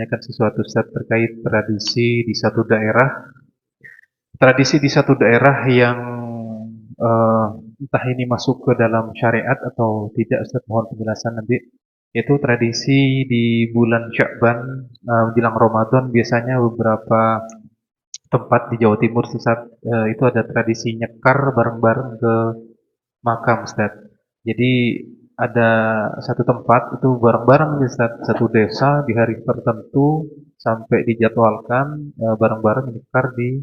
menanyakan sesuatu Ustaz terkait tradisi di satu daerah. Tradisi di satu daerah yang eh, entah ini masuk ke dalam syariat atau tidak Ustaz, mohon penjelasan nanti. Itu tradisi di bulan Sya'ban menjelang Ramadan biasanya beberapa tempat di Jawa Timur Ustaz itu ada tradisi nyekar bareng-bareng ke makam Ustaz. Jadi ada satu tempat itu bareng-bareng nih Ustaz, satu desa di hari tertentu sampai dijadwalkan bareng-bareng nyekar di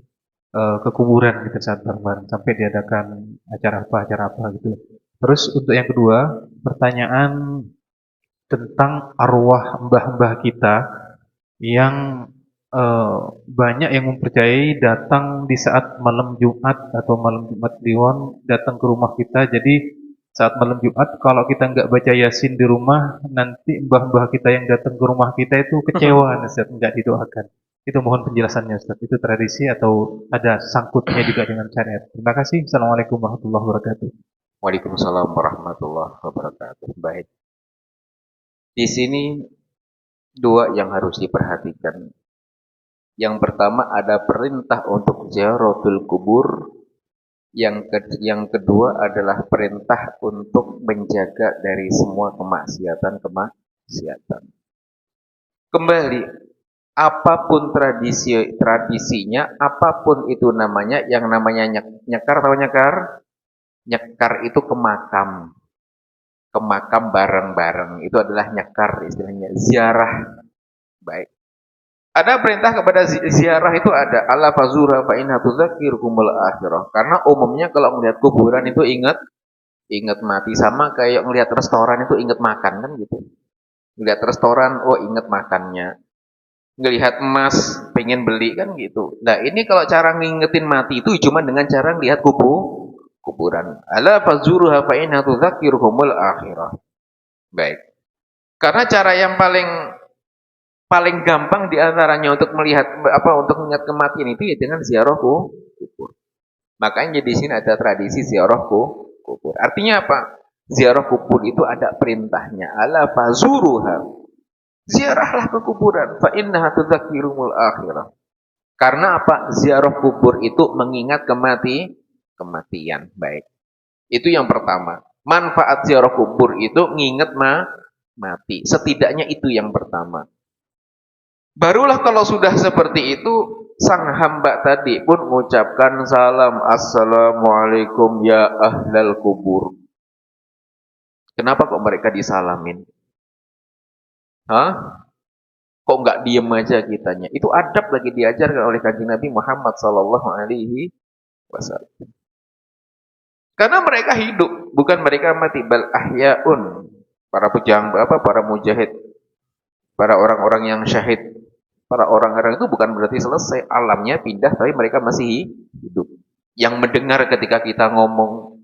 ke kuburan gitu saat bareng-bareng sampai diadakan acara apa gitu. Terus untuk yang kedua, pertanyaan tentang arwah mbah-mbah kita yang banyak yang mempercayai datang di saat malam Jumat atau malam Jumat Kliwon datang ke rumah kita. Jadi saat malam Jumat kalau kita nggak baca Yasin di rumah, nanti mbah-mbah kita yang datang ke rumah kita itu kecewa, Ustaz, nggak didoakan. Itu mohon penjelasannya Ustaz. Itu tradisi atau ada sangkutnya juga dengan syariat. Terima kasih. Assalamualaikum warahmatullahi wabarakatuh. Waalaikumsalam warahmatullahi wabarakatuh. Baik. Di sini dua yang harus diperhatikan. Yang pertama ada perintah untuk ziaratul kubur. Yang kedua adalah perintah untuk menjaga dari semua kemaksiatan. Kembali, apapun tradisinya, apapun itu namanya, yang namanya nyekar atau nyekar, nyekar itu ke makam bareng-bareng. Itu adalah nyekar, istilahnya ziarah. Baik. Ada perintah kepada ziarah itu ada ala fazura fa inna tudzakkirukumul akhirah. Karena umumnya kalau melihat kuburan itu ingat mati, sama kayak melihat restoran itu ingat makan kan gitu. Melihat restoran, oh ingat makannya. Ngelihat emas, pengen beli kan gitu. Nah, ini kalau cara ngingetin mati itu cuma dengan cara melihat kuburan. Ala fazuruha fa inna tudzakkirukumul akhirah. Baik. Karena cara yang paling gampang diantaranya untuk melihat untuk mengingat kematian itu ya dengan ziarah kubur. Makanya di sini ada tradisi ziarah kubur. Artinya apa? Ziarah kubur itu ada perintahnya. Ala fazuruha. Ziarahlah ke kuburan. Fa innaha tudzakirumul akhirah. Karena apa? Ziarah kubur itu mengingat kematian. Baik. Itu yang pertama. Manfaat ziarah kubur itu nginget mati. Setidaknya itu yang pertama. Barulah kalau sudah seperti itu, sang hamba tadi pun mengucapkan salam, assalamualaikum ya ahlal kubur. Kenapa kok mereka disalamin? Hah? Kok nggak diem aja kitanya? Itu adab lagi diajarkan oleh Kanjeng Nabi Muhammad sallallahu alaihi wasallam. Karena mereka hidup, bukan mereka mati. Bal ahyaun, para para mujahid, para orang-orang yang syahid. Para orang-orang itu bukan berarti selesai, alamnya pindah, tapi mereka masih hidup. Yang mendengar ketika kita ngomong,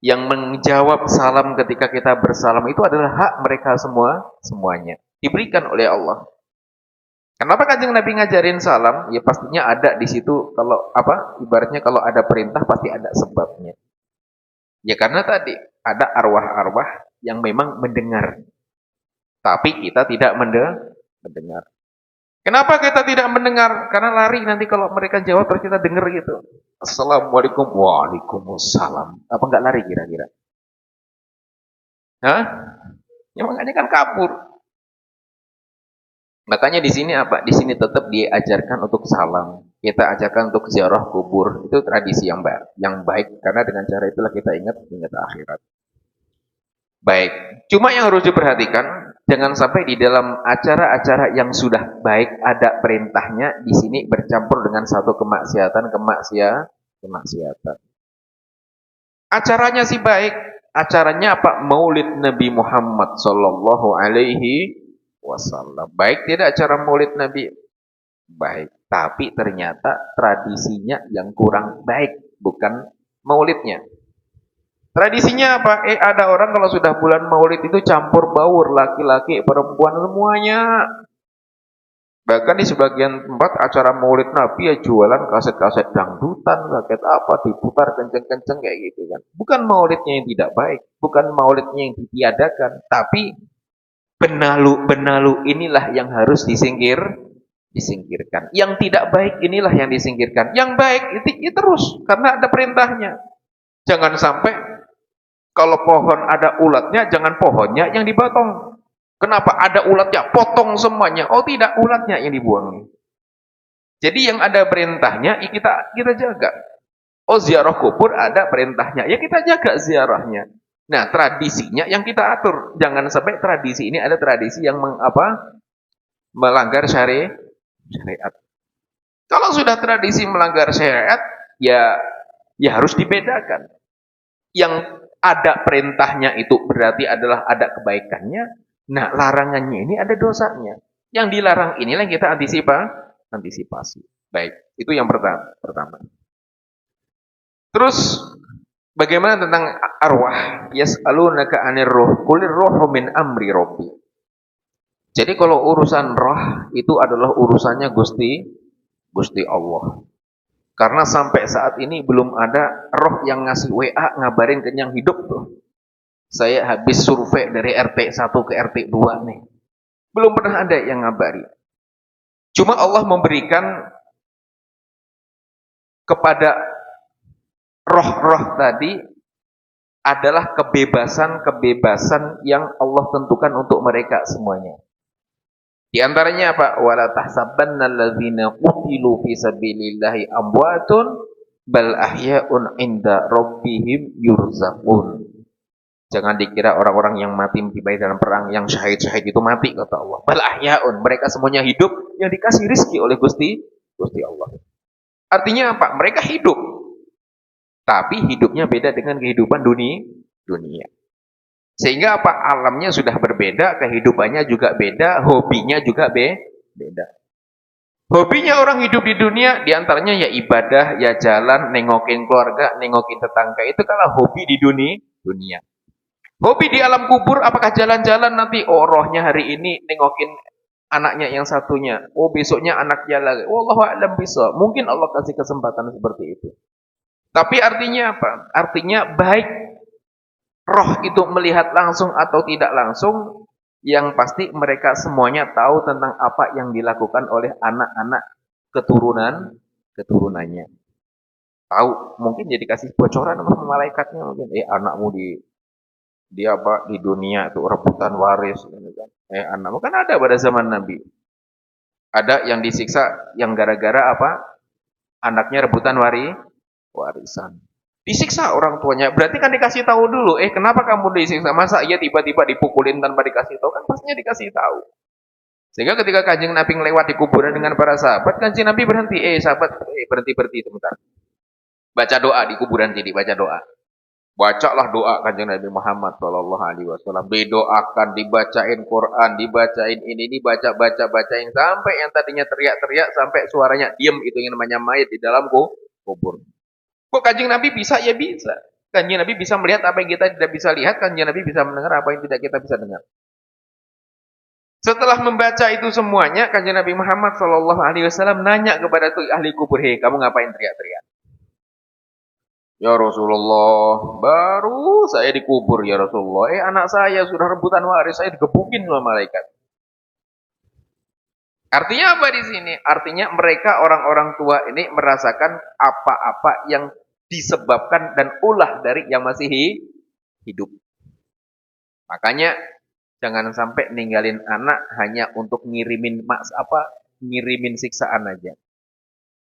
yang menjawab salam ketika kita bersalam, itu adalah hak mereka semuanya. Diberikan oleh Allah. Kenapa Kanjeng Nabi ngajarin salam? Ya pastinya ada di situ, kalau ibaratnya kalau ada perintah pasti ada sebabnya. Ya karena tadi ada arwah-arwah yang memang mendengar. Tapi kita tidak mendengar. Kenapa kita tidak mendengar? Karena lari nanti kalau mereka jawab terus kita dengar gitu. Assalamualaikum, waalaikumsalam. Apa enggak lari kira-kira? Hah? Ya makanya kan kabur. Makanya di sini apa? Di sini tetap diajarkan untuk salam. Kita ajarkan untuk ziarah kubur. Itu tradisi yang baik karena dengan cara itulah kita ingat akhirat. Baik. Cuma yang harus diperhatikan, jangan sampai di dalam acara-acara yang sudah baik ada perintahnya di sini bercampur dengan satu kemaksiatan. Acaranya sih baik. Acaranya apa? Maulid Nabi Muhammad sallallahu alaihi wasallam. Baik tidak acara Maulid Nabi? Baik. Tapi ternyata tradisinya yang kurang baik, bukan maulidnya. Tradisinya apa? Ada orang kalau sudah bulan Maulid itu campur baur, laki-laki, perempuan semuanya. Bahkan di sebagian tempat acara Maulid Nabi ya jualan kaset-kaset dangdutan, kaset apa, diputar kenceng-kenceng kayak gitu kan. Bukan maulidnya yang tidak baik, bukan maulidnya yang ditiadakan, tapi Benalu-benalu inilah yang harus disingkirkan. Yang tidak baik inilah yang disingkirkan. Yang baik itu ya terus karena ada perintahnya. Jangan sampai kalau pohon ada ulatnya, jangan pohonnya yang dipotong. Kenapa ada ulatnya? Potong semuanya. Oh tidak, ulatnya yang dibuang. Jadi yang ada perintahnya ya kita jaga. Oh ziarah kubur ada perintahnya, ya kita jaga ziarahnya. Nah tradisinya yang kita atur, jangan sampai tradisi ini ada tradisi yang melanggar syariat. Kalau sudah tradisi melanggar syariat, ya harus dibedakan. Yang ada perintahnya itu berarti adalah ada kebaikannya. Nah larangannya ini ada dosanya. Yang dilarang inilah yang kita antisipasi. Baik, itu yang pertama. Terus bagaimana tentang arwah? Yas'alunaka 'anir ruh, qulir ruhu min amri rabbi. Jadi kalau urusan roh itu adalah urusannya Gusti Allah. Karena sampai saat ini belum ada roh yang ngasih WA ngabarin ke yang hidup tuh. Saya habis survei dari RT 1 ke RT 2 nih. Belum pernah ada yang ngabari. Cuma Allah memberikan kepada roh-roh tadi adalah kebebasan yang Allah tentukan untuk mereka semuanya. Di antaranya apa? Wala tahsabanna allazina qutilu fi sabilillahi amwatun bal ahya'un 'inda rabbihim yurzaqun. Jangan dikira orang-orang yang mati dalam perang, yang syahid-syahid itu mati, kata Allah. Bal ahya'un, mereka semuanya hidup yang dikasih rizki oleh Gusti Allah. Artinya apa? Mereka hidup. Tapi hidupnya beda dengan kehidupan dunia. Sehingga apa? Alamnya sudah berbeda, kehidupannya juga beda, hobinya juga beda. Hobinya orang hidup di dunia, diantaranya ya ibadah, ya jalan, nengokin keluarga, nengokin tetangga. Itu kalau hobi di dunia. Hobi di alam kubur, apakah jalan-jalan nanti? Oh rohnya hari ini nengokin anaknya yang satunya. Oh besoknya anaknya lagi. Wallahu a'lam bisa. Mungkin Allah kasih kesempatan seperti itu. Tapi artinya apa? Artinya baik roh itu melihat langsung atau tidak langsung, yang pasti mereka semuanya tahu tentang apa yang dilakukan oleh anak-anak keturunannya. Tahu, mungkin jadi kasih bocoran sama malaikatnya mungkin. Anakmu di dunia itu rebutan waris gitu kan. Anakmu kan ada pada zaman Nabi. Ada yang disiksa yang gara-gara apa? Anaknya rebutan warisan. Disiksa orang tuanya. Berarti kan dikasih tahu dulu. Kenapa kamu disiksa? Masa iya tiba-tiba dipukulin tanpa dikasih tahu? Kan pastinya dikasih tahu. Sehingga ketika Kanjeng Nabi lewat di kuburan dengan para sahabat, Kanjeng Nabi berhenti. Sahabat, berhenti sebentar. Baca doa di kuburan jadi, baca doa. Bacalah doa Kanjeng Nabi Muhammad sallallahu alaihi wasallam. Didoakan, dibacain Quran, dibacain ini, bacain sampai yang tadinya teriak-teriak sampai suaranya diam, itu yang namanya mayat di dalam kubur. Kok Kanjeng Nabi bisa? Ya bisa. Kanjeng Nabi bisa melihat apa yang kita tidak bisa lihat, Kanjeng Nabi bisa mendengar apa yang tidak kita bisa dengar. Setelah membaca itu semuanya, Kanjeng Nabi Muhammad sallallahu alaihi wasallam nanya kepada tuh ahli kubur, kamu ngapain teriak-teriak?" "Ya Rasulullah, baru saya dikubur ya Rasulullah. Anak saya sudah rebutan waris, saya digebukin sama malaikat." Artinya apa di sini? Artinya mereka orang-orang tua ini merasakan apa-apa yang disebabkan dan ulah dari yang masih hidup. Makanya jangan sampai ninggalin anak hanya untuk ngirimin siksaan aja.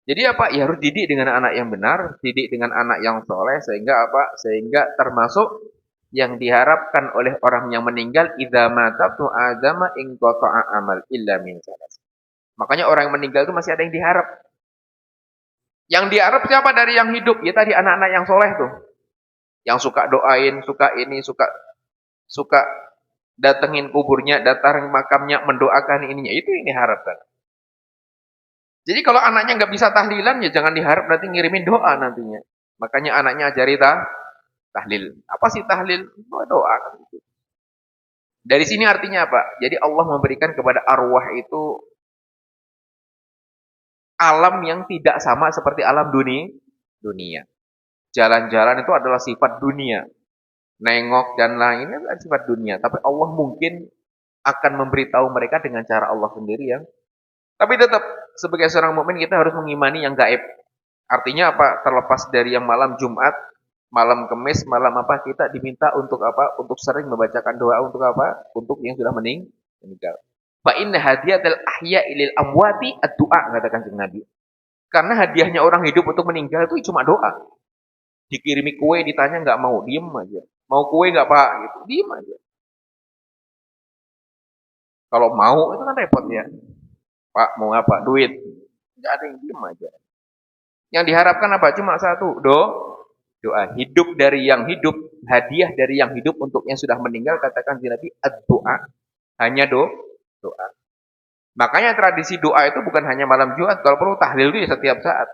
Jadi apa? Ya harus didik dengan anak yang benar, didik dengan anak yang soleh, sehingga apa? Sehingga termasuk yang diharapkan oleh orang yang meninggal, idza mata tu adama in qata'a amal illa min salas. Makanya orang yang meninggal itu masih ada yang diharap. Yang diharap siapa dari yang hidup? Ya tadi anak-anak yang soleh tuh. Yang suka doain, suka ini, suka datengin kuburnya, datang makamnya, mendoakan ininya. Itu yang diharapkan. Jadi kalau anaknya nggak bisa tahlilan, ya jangan diharap nanti ngirimin doa nantinya. Makanya anaknya ajari tahlil. Apa sih tahlil? Doa. Dari sini artinya apa? Jadi Allah memberikan kepada arwah itu alam yang tidak sama seperti alam dunia. Jalan-jalan itu adalah sifat dunia. Nengok dan lainnya adalah sifat dunia. Tapi Allah mungkin akan memberitahu mereka dengan cara Allah sendiri yang. Tapi tetap sebagai seorang mukmin kita harus mengimani yang gaib. Artinya apa? Terlepas dari yang malam Jumat, malam Kemis, malam apa kita diminta untuk apa? Untuk sering membacakan doa untuk apa? Untuk yang sudah meninggal. Fa inna hadiyatal ahya'i lil amwati ad-du'a kata Kanjeng Nabi. Karena hadiahnya orang hidup untuk meninggal itu cuma doa. Dikirimi kue ditanya nggak mau, diem aja. Mau kue nggak Pak? Gitu, diem aja. Kalau mau itu kan repot ya. Pak mau apa? Duit. Nggak ada yang diem aja. Yang diharapkan apa? Cuma satu, doa. Hidup dari yang hidup, hadiah dari yang hidup untuk yang sudah meninggal, katakan di Nabi, ad-doa. Hanya doa. Makanya tradisi doa itu bukan hanya malam Jumat, kalau perlu tahlil itu ya setiap saat.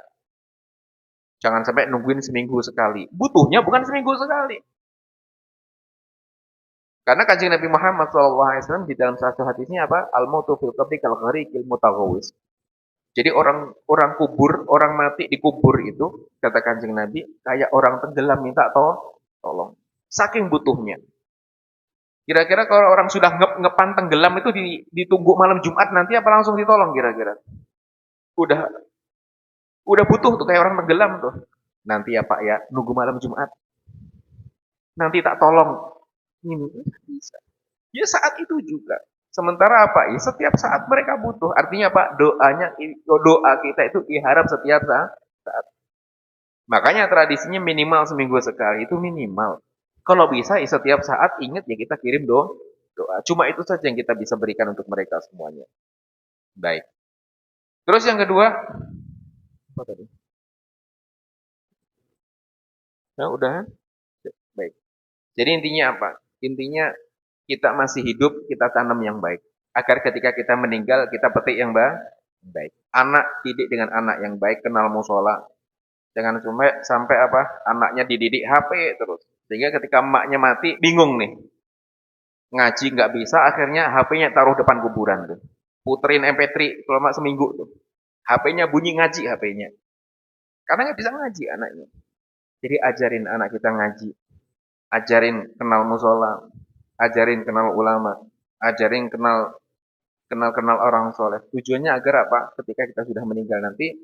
Jangan sampai nungguin seminggu sekali. Butuhnya bukan seminggu sekali. Karena Kanjeng Nabi Muhammad SAW di dalam satu hadisnya apa? Al-mautu fil qabri kal gharikil mutaghawis. Jadi orang kubur, orang mati di kubur itu, kata Kanjeng Nabi, kayak orang tenggelam minta tolong. Saking butuhnya. Kira-kira kalau orang sudah ngepan tenggelam itu ditunggu malam Jumat nanti apa langsung ditolong kira-kira? Udah butuh tuh kayak orang tenggelam tuh. Nanti ya Pak ya, nunggu malam Jumat. Nanti tak tolong. Ini bisa. Ya saat itu juga. Sementara apa? Ya setiap saat mereka butuh. Artinya apa? Doa kita itu diharap setiap saat. Makanya tradisinya minimal seminggu sekali itu minimal. Kalau bisa ya setiap saat ingat ya kita kirim doa. Cuma itu saja yang kita bisa berikan untuk mereka semuanya. Baik. Terus yang kedua, apa tadi? Nah, udah. Baik. Jadi intinya apa? Intinya kita masih hidup, kita tanam yang baik. Agar ketika kita meninggal, kita petik yang baik. Anak didik dengan anak yang baik, kenal musola. Jangan sampai apa? Anaknya dididik HP terus. Sehingga ketika emaknya mati, bingung nih. Ngaji nggak bisa, akhirnya HP-nya taruh depan kuburan tuh. Puterin MP3 selama seminggu tuh. HP-nya bunyi ngaji HP-nya. Karena nggak bisa ngaji anaknya. Jadi ajarin anak kita ngaji. Ajarin kenal musola. Ajarin kenal ulama. Ajarin kenal orang soleh. Tujuannya agar apa? Ketika kita sudah meninggal nanti,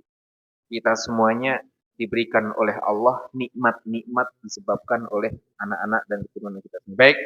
kita semuanya diberikan oleh Allah nikmat-nikmat disebabkan oleh anak-anak dan keturunan kita. Baik.